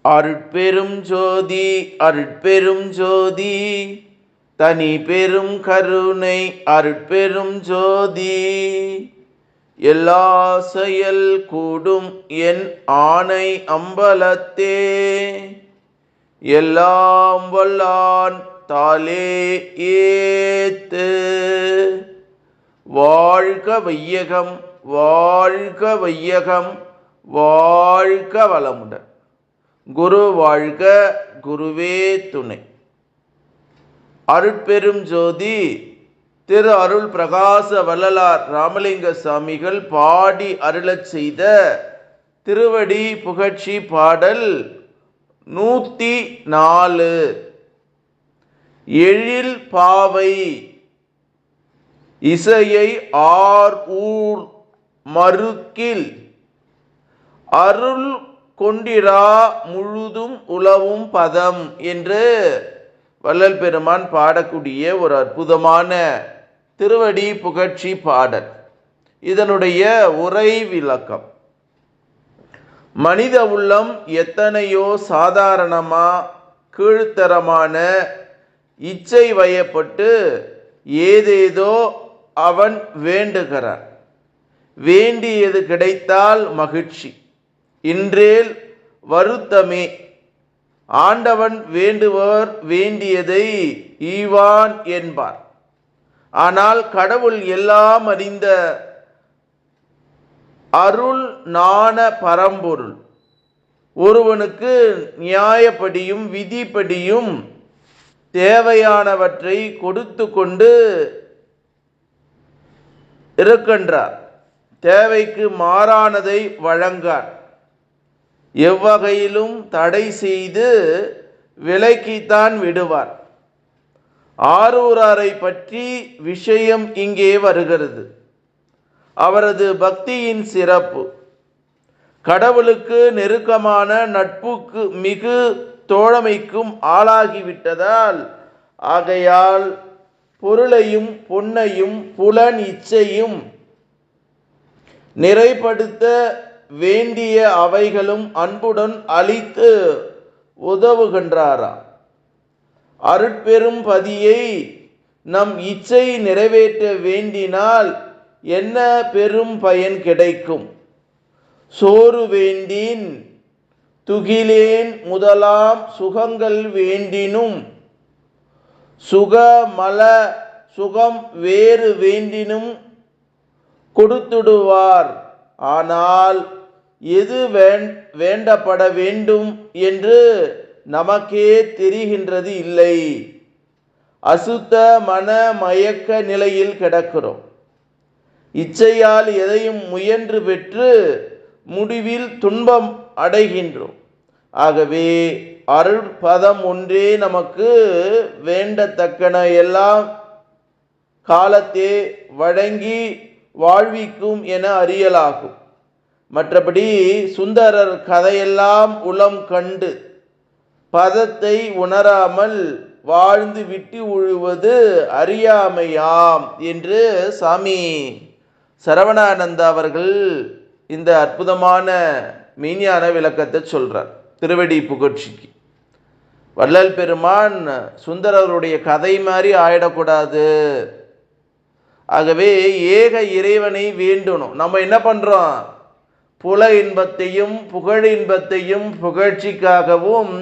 அருட்பெரும் ஜோதி அருட்பெரும் ஜோதி தனி பெரும் கருணை அருட்பெரும் ஜோதி. எல்லா செயல் கூடும் என் ஆணை அம்பலத்தே, எல்லாம் வல்லான் தாலே ஏத்து. வாழ்க வையகம் வாழ்க வையகம் வாழ்க வளமுடன். குரு வாழ்க, குருவே துணை. அருட்பெரும் ஜோதி திரு அருள் பிரகாச வள்ளலார் ராமலிங்க சாமிகள் பாடி அருளச் செய்த திருவடி புகழ்ச்சி பாடல் 104. எழில் பாவை இசையை ஆர் ஊர் மறுக்கில், அருள் கொண்டிரா முழுதும் உலவும் பதம் என்று வள்ளல் பெருமான் பாடக்கூடிய ஒரு அற்புதமான திருவடி புகழ்ச்சி பாடல். இதனுடைய உரை விளக்கம்: மனித உள்ளம் எத்தனையோ சாதாரணமா கீழ்த்தரமான இச்சை வயப்பட்டு ஏதேதோ அவன் வேண்டுகிறான். வேண்டியது கிடைத்தால் மகிழ்ச்சி, இன்றேல் வருத்தமே. ஆண்டவன் வேண்டுவர் வேண்டியதை ஈவான் என்பார். ஆனால் கடவுள் எல்லாம் அறிந்த அருள் ஞான பரம்பொருள் ஒருவனுக்கு நியாயப்படியும் விதிப்படியும் தேவையானவற்றை கொடுத்து கொண்டு இருக்கின்றார். தேவைக்கு மாறானதை வழங்கார். எவ்வகையிலும் தடை செய்து விலக்கித்தான் விடுவார். ஆரூராரை பற்றி விஷயம் இங்கே வருகிறது. அவரது பக்தியின் சிறப்பு கடவுளுக்கு நெருக்கமான நட்புக்கு மிகு தோழமைக்கும் ஆளாகிவிட்டதால், ஆகையால் பொருளையும் பொன்னையும் புலன் இச்சையும் நிறைப்படுத்த வேண்டிய அவைகளும் அன்புடன் அளித்து உதவுகின்றாராம். அருட்பெரும் பதியை நம் இச்சை நிறைவேற்ற வேண்டினால் என்ன பெரும் பயன் கிடைக்கும்? சோறு வேண்டின் துகிலேன் முதலாம் சுகங்கள் வேண்டினும், சுகமல சுகம் வேறு வேண்டினும் கொடுத்துடுவார். ஆனால் எது வேண்டப்பட வேண்டும் என்று நமக்கே தெரிகின்றது இல்லை. அசுத்த மன மயக்க நிலையில் கிடக்கிறோம். இச்சையால் எதையும் முயன்று பெற்று முடிவில் துன்பம் அடைகின்றோம். ஆகவே அருட்பதம் ஒன்றே நமக்கு வேண்டத்தக்கன எல்லாம் காலத்தே வழங்கி வாழ்விக்கும் என அறியலாகும். மற்றபடி சுந்தரர் கதையெல்லாம் உளம் கண்டு பதத்தை உணராமல் வாழ்ந்து விட்டு உழுவது அறியாமையாம் என்று சாமி சரவணானந்தா அவர்கள் இந்த அற்புதமான மெய்ஞான விளக்கத்தை சொல்றார் திருவடி புகழ்ச்சிக்கு. வள்ளல் பெருமான் சுந்தரருடைய கதை மாதிரி ஆயிடக்கூடாது. ஆகவே ஏக இறைவனை வேண்டணும். நம்ம என்ன பண்றோம்? புல இன்பத்தையும் புகழ் இன்பத்தையும் புகழ்ச்சிக்காகவும்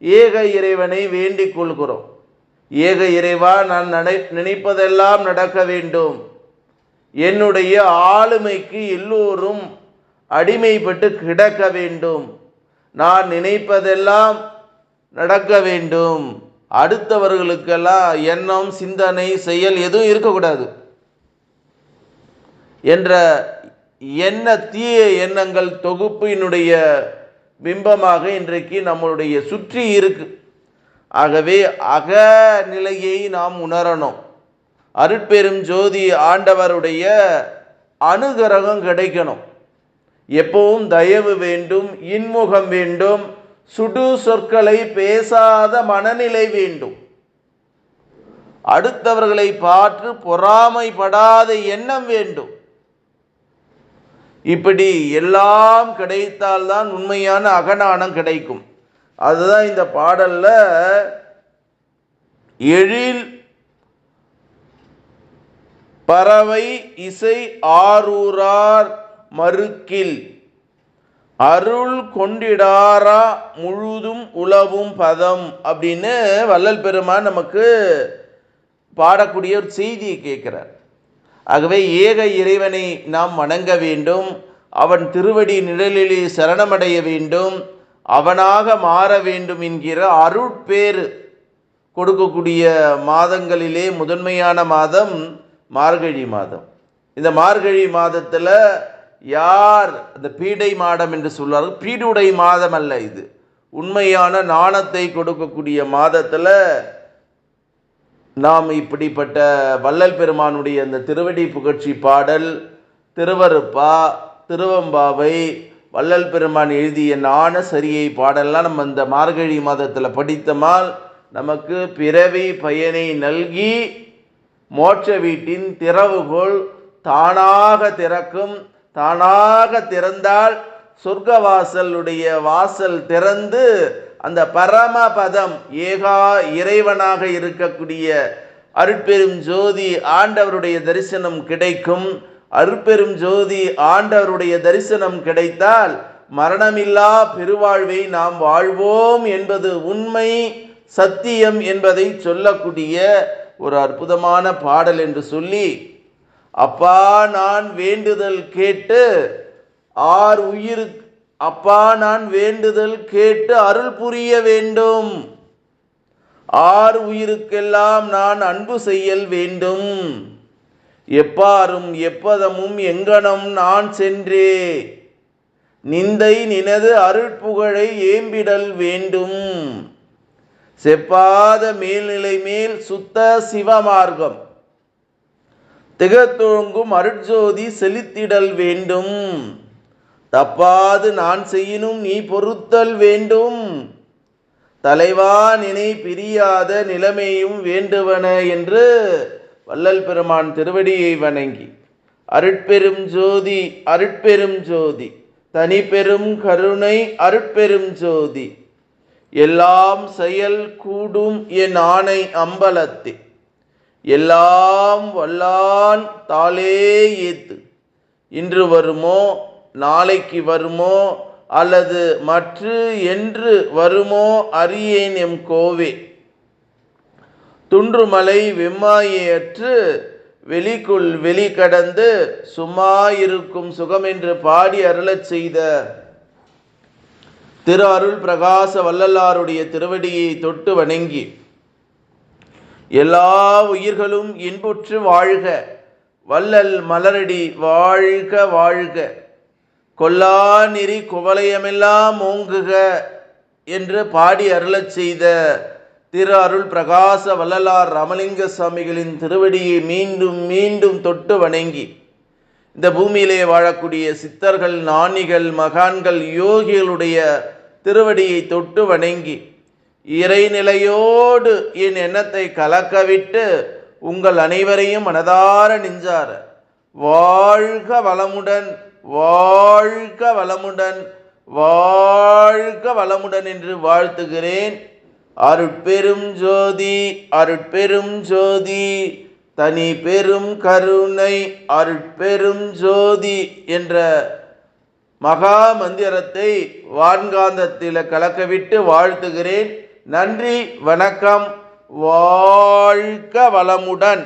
ஏக இறைவனை வேண்டிக் கொள்கிறோம். ஏக இறைவா, நான் நினைப்பதெல்லாம் நடக்க வேண்டும். என்னுடைய ஆளுமைக்கு எல்லோரும் அடிமைப்பட்டு கிடக்க வேண்டும். நான் நினைப்பதெல்லாம் நடக்க வேண்டும். அடுத்தவர்களுக்கெல்லாம் எண்ணம், சிந்தனை, செயல் எதுவும் இருக்கக்கூடாது என்ற தீய எண்ணங்கள் தொகுப்பினுடைய பிம்பமாக இன்றைக்கு நம்மளுடைய சுற்றி இருக்கு. ஆகவே அகநிலையை நாம் உணரணும். அருட்பெரும் ஜோதி ஆண்டவருடைய அனுகிரகம் கிடைக்கணும். எப்பவும் தயவு வேண்டும், இன்முகம் வேண்டும், சுடு சொற்களை பேசாத மனநிலை வேண்டும். அடுத்தவர்களை பார்த்து பொறாமைப்படாத எண்ணம் வேண்டும். இப்படி எல்லாம் கிடைத்தால்தான் உண்மையான அகநாணம் கிடைக்கும். அதுதான் இந்த பாடல்ல எழில் பறவை இசை ஆரூரார் மறுக்கில் அருள் கொண்டிடாரா முழுதும் உலவும் பதம் அப்படின்னு வள்ளல் பெருமான் நமக்கு பாடக்கூடிய ஒரு செய்தியை கேட்கிறார். ஆகவே ஏக இறைவனை நாம் வணங்க வேண்டும், அவன் திருவடி நிழலிலே சரணமடைய வேண்டும், அவனாக மாற வேண்டும் என்கிற அருட்பேறு கொடுக்கக்கூடிய மாதங்களிலே முதன்மையான மாதம் மார்கழி மாதம். இந்த மார்கழி மாதத்தில் யார் இந்த பீடை மாதம் என்று சொல்வார்கள், பீடுடை மாதம் அல்ல, இது உண்மையான நாணத்தை கொடுக்கக்கூடிய மாதத்தில் நாம் இப்படிப்பட்ட வள்ளல் பெருமானுடைய அந்த திருவடி புகழ்ச்சி பாடல், திருவருப்பா, திருவம்பாவை, வள்ளல் பெருமான் எழுதிய நாண சரியை பாடலாம் நம்ம இந்த மார்கழி மாதத்தில் படித்தமால் நமக்கு பிறவி பயனை நல்கி மோட்ச வீட்டின் திறவுகோல் தானாக திறக்கும். தானாக திறந்தால் சொர்க்கவாசலுடைய வாசல் திறந்து அந்த பரமபதம் ஏகா இறைவனாக இருக்கக்கூடிய அருட்பெரும் ஜோதி ஆண்டவருடைய தரிசனம் கிடைக்கும். அருட்பெரும் ஜோதி ஆண்டவருடைய தரிசனம் கிடைத்தால் மரணமில்லா பெருவாழ்வை நாம் வாழ்வோம் என்பது உண்மை, சத்தியம் என்பதை சொல்லக்கூடிய ஒரு அற்புதமான பாடல் என்று சொல்லி, அப்பா நான் வேண்டுதல் கேட்டு அப்பா நான் வேண்டுதல் கேட்டு அருள் புரிய வேண்டும், உயிருக்கெல்லாம் நான் அன்பு செய்யல் வேண்டும், எப்பாரும் எப்பதமும் எங்கனம் நான் சென்றே நிந்தை நினது அருட்புகழை ஏம்பிடல் வேண்டும், செப்பாத மேல்நிலை மேல் சுத்த சிவமார்க்கம் திகத்தொழுங்கும் அருட்ஜோதி செலுத்திடல் வேண்டும், தப்பாது நான் செய்யினும் நீ பொறுத்தல் வேண்டும், தலைவா நினை பிரியாத நிலைமையும் வேண்டுவன என்று வள்ளல் பெருமான் திருவடியை வணங்கி அருட்பெரும் ஜோதி அருட்பெரும் ஜோதி தனி பெரும் கருணை அருட்பெரும் ஜோதி எல்லாம் செயல் கூடும் என் ஆணை அம்பலத்தே எல்லாம் வல்லான் தாளே ஏத்து இன்று வருமோ நாளைக்கு வருமோ அல்லது மற்ற என்று வருமோ அறியேன் எம் கோவே துன்றுமலை வெம்மாயேற்று வெளிக்குள் வெளி கடந்து சும்மா இருக்கும் சுகமென்று பாடி அருளச் செய்த திரு அருள் பிரகாச வள்ளலாருடைய திருவடியை தொட்டு வணங்கி எல்லா உயிர்களும் இன்புற்று வாழ்க, வள்ளல் மலரடி வாழ்க வாழ்க, கொல்லா நெறி குவலயமெல்லாம் ஓங்குக என்று பாடி அருளச் செய்த திரு அருள் பிரகாச வள்ளலார் ராமலிங்க சுவாமிகளின் திருவடியை மீண்டும் மீண்டும் தொட்டு வணங்கி இந்த பூமியிலே வாழக்கூடிய சித்தர்கள், ஞானிகள், மகான்கள், யோகிகளுடைய திருவடியை தொட்டு வணங்கி இறைநிலையோடு என் எண்ணத்தை கலக்கவிட்டு உங்கள் அனைவரையும் மனதார நெஞ்சார வாழ்க வளமுடன் வாழ்க வளமுடன் வாழ்க வளமுடன் என்று வாழ்த்துகிறேன். அருட்பெரும் ஜோதி அருட்பெரும் ஜோதி தனி பெரும் கருணை அருட்பெரும் ஜோதி என்ற மகா மந்திரத்தை வான்காந்தத்தில் கலக்கவிட்டு வாழ்த்துகிறேன். நன்றி, வணக்கம், வாழ்க வளமுடன்.